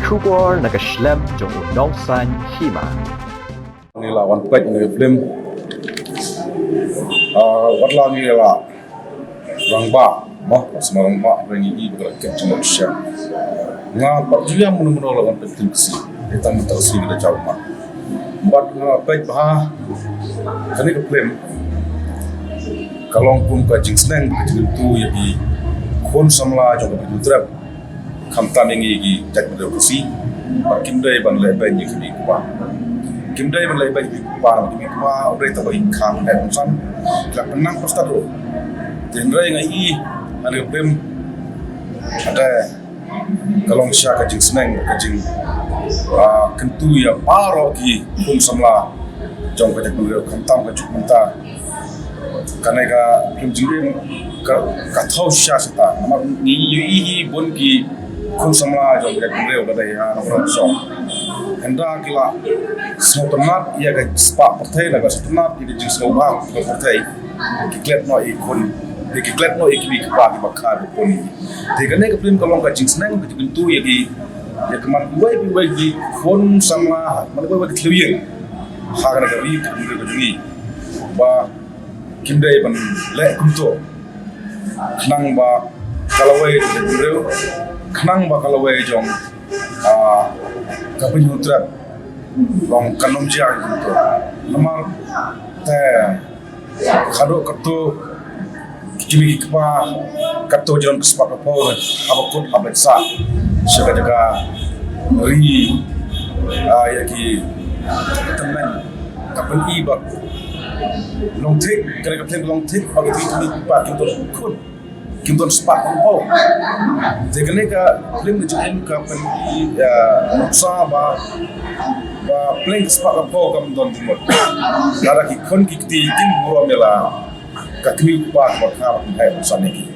Shubor nakaslem jong unong san hima. Nila wan pek ni film watla nila rangba mah semarang mak rengi i bergerak ke cuma sya nga parjuya munu-munu lawan penting si kita minta si kita jawab buat pek bah kani ke film kalau pun ka jing seneng ke tu ya di kon samla jong ke putrap kamtan ingi jak berdeu si pakim dai ban le ben ni kini kwa kim dai ban le ben ni kwa ni kwa ore ta bai kham dan san la penang pastado tenrai ngai ane pem ada kalong sya ka jing seneng ka jing kentu ya paro ki kun samla jong ka jak berdeu kamtam ka chukmanta kanega kim jing ka thau sya sita nama ni yi bon ki kun sama jom jak beliau dari orang so hendak kila semutanat ia ke spa partai laga semutanat ia jis ngobang ke partai kiklet no ikun kiklet no ikbi kepa bakar pun tegane ke film kalong ka jins nang ke pintu ya ki ya keman wai di kun sama mana wai kelewien hagan ka wi ke ni ba kindai ban le kunto nang ba kalawai ke beliau kenang bakal wae jong kapin hutrap long kanom jia gitu nomor te khado kato kimi kpa kato jon kespak apa abakut abeksa jaga jaga ri ya ki temen kapin ibak long tik kena kapin long tik bagi kimi kpa gitu kun Kimton spak po. Jekane ka film jeng ka pen nuksa ba pleng spak po kam don timot. Lara ki kon ki ti tim buro mela ka kmi pa ba ka hai saneki.